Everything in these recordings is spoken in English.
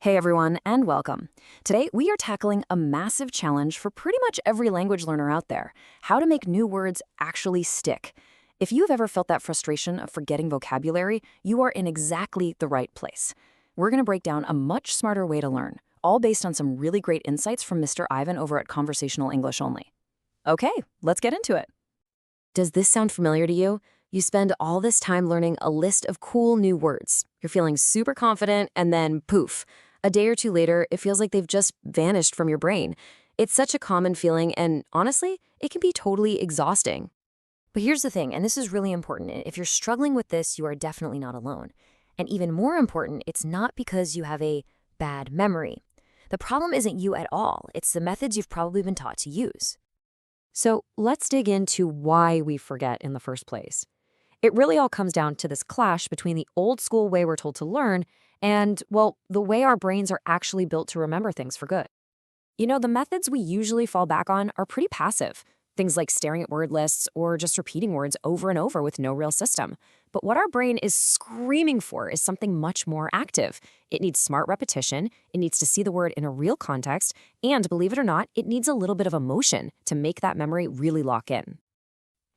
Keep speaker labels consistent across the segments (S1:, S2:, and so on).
S1: Hey everyone, and welcome. Today, we are tackling a massive challenge for pretty much every language learner out there: how to make new words actually stick. If you've ever felt that frustration of forgetting vocabulary, you are in exactly the right place. We're going to break down a much smarter way to learn, all based on some really great insights from Mr. Ivan over at Conversational English Only. Okay, let's get into it. Does this sound familiar to you? You spend all this time learning a list of cool new words. You're feeling super confident, and then poof. A day or two later, it feels like they've just vanished from your brain. It's such a common feeling, and honestly, it can be totally exhausting. But here's the thing, and this is really important. If you're struggling with this, you are definitely not alone. And even more important, it's not because you have a bad memory. The problem isn't you at all. It's the methods you've probably been taught to use. So let's dig into why we forget in the first place. It really all comes down to this clash between the old school way we're told to learn and, well, the way our brains are actually built to remember things for good. The methods we usually fall back on are pretty passive. Things like staring at word lists or just repeating words over and over with no real system. But what our brain is screaming for is something much more active. It needs smart repetition, it needs to see the word in a real context, and believe it or not, it needs a little bit of emotion to make that memory really lock in.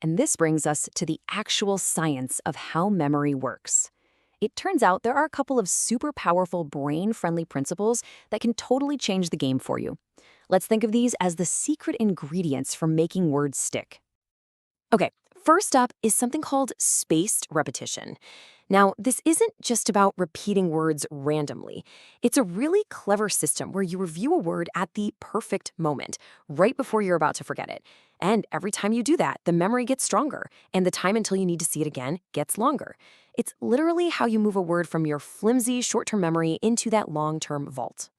S1: And this brings us to the actual science of how memory works. It turns out there are a couple of super powerful brain-friendly principles that can totally change the game for you. Let's think of these as the secret ingredients for making words stick. Okay, first up is something called spaced repetition. Now, this isn't just about repeating words randomly. It's a really clever system where you review a word at the perfect moment, right before you're about to forget it. And every time you do that, the memory gets stronger, and the time until you need to see it again gets longer. It's literally how you move a word from your flimsy short-term memory into that long-term vault.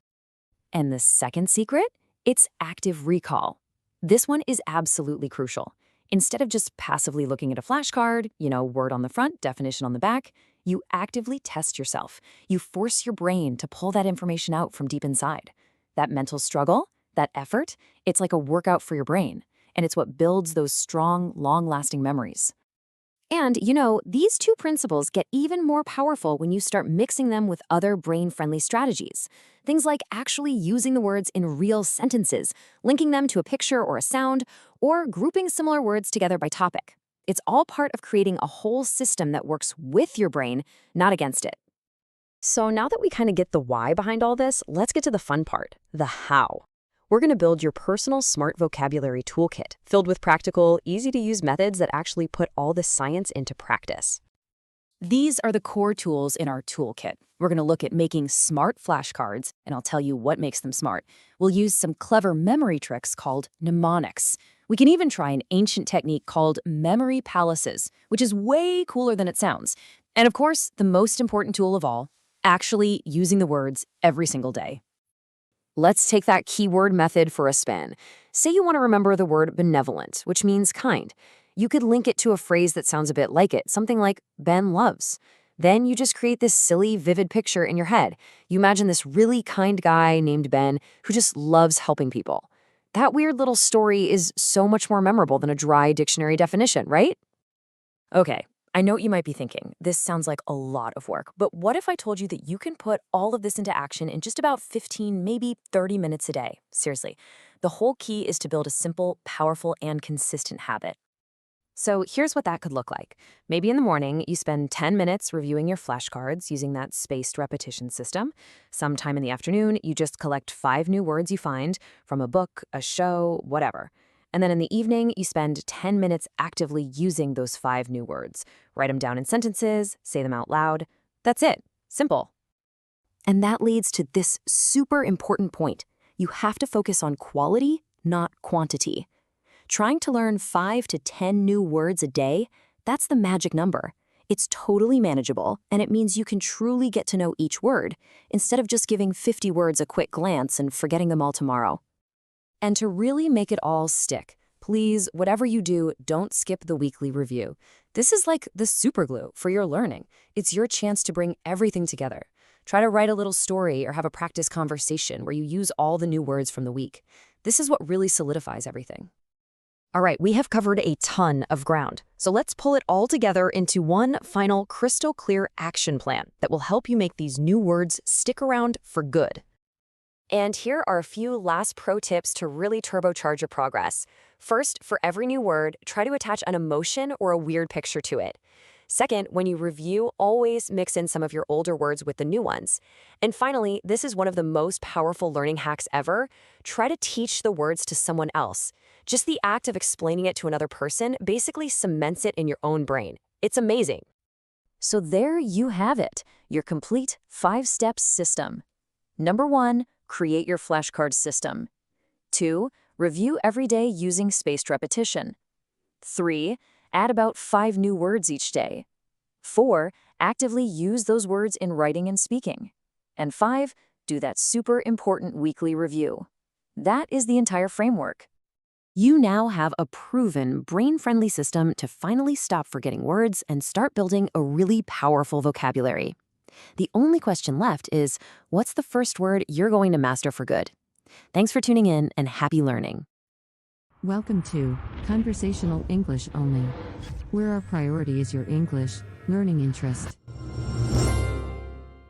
S1: And the second secret? It's active recall. This one is absolutely crucial. Instead of just passively looking at a flashcard, word on the front, definition on the back, you actively test yourself. You force your brain to pull that information out from deep inside. That mental struggle, that effort, it's like a workout for your brain. And it's what builds those strong, long-lasting memories. And, these two principles get even more powerful when you start mixing them with other brain-friendly strategies. Things like actually using the words in real sentences, linking them to a picture or a sound, or grouping similar words together by topic. It's all part of creating a whole system that works with your brain, not against it. So now that we kind of get the why behind all this, let's get to the fun part, the how. We're going to build your personal smart vocabulary toolkit, filled with practical, easy-to-use methods that actually put all this science into practice. These are the core tools in our toolkit. We're going to look at making smart flashcards, and I'll tell you what makes them smart. We'll use some clever memory tricks called mnemonics. We can even try an ancient technique called memory palaces, which is way cooler than it sounds. And of course, the most important tool of all, actually using the words every single day. Let's take that keyword method for a spin. Say you want to remember the word benevolent, which means kind. You could link it to a phrase that sounds a bit like it, something like Ben loves. Then you just create this silly, vivid picture in your head. You imagine this really kind guy named Ben who just loves helping people. That weird little story is so much more memorable than a dry dictionary definition, right? Okay, I know what you might be thinking. This sounds like a lot of work, but what if I told you that you can put all of this into action in just about 15, maybe 30 minutes a day? Seriously, the whole key is to build a simple, powerful, and consistent habit. So here's what that could look like. Maybe in the morning, you spend 10 minutes reviewing your flashcards using that spaced repetition system. Sometime in the afternoon, you just collect 5 new words you find from a book, a show, whatever. And then in the evening, you spend 10 minutes actively using those 5 new words. Write them down in sentences, say them out loud. That's it. Simple. And that leads to this super important point. You have to focus on quality, not quantity. Trying to learn 5 to 10 new words a day, that's the magic number. It's totally manageable, and it means you can truly get to know each word, instead of just giving 50 words a quick glance and forgetting them all tomorrow. And to really make it all stick, please, whatever you do, don't skip the weekly review. This is like the superglue for your learning. It's your chance to bring everything together. Try to write a little story or have a practice conversation where you use all the new words from the week. This is what really solidifies everything. All right, we have covered a ton of ground. So let's pull it all together into one final crystal clear action plan that will help you make these new words stick around for good. And here are a few last pro tips to really turbocharge your progress. First, for every new word, try to attach an emotion or a weird picture to it. Second, when you review, always mix in some of your older words with the new ones. And finally, this is one of the most powerful learning hacks ever. Try to teach the words to someone else. Just the act of explaining it to another person basically cements it in your own brain. It's amazing. So there you have it, your complete 5-step system. Number 1, create your flashcard system. 2, review every day using spaced repetition. 3, add about 5 new words each day. 4, actively use those words in writing and speaking. And 5, do that super important weekly review. That is the entire framework. You now have a proven, brain-friendly system to finally stop forgetting words and start building a really powerful vocabulary. The only question left is, what's the first word you're going to master for good? Thanks for tuning in and happy learning.
S2: Welcome to Conversational English Only, where our priority is your English learning interest.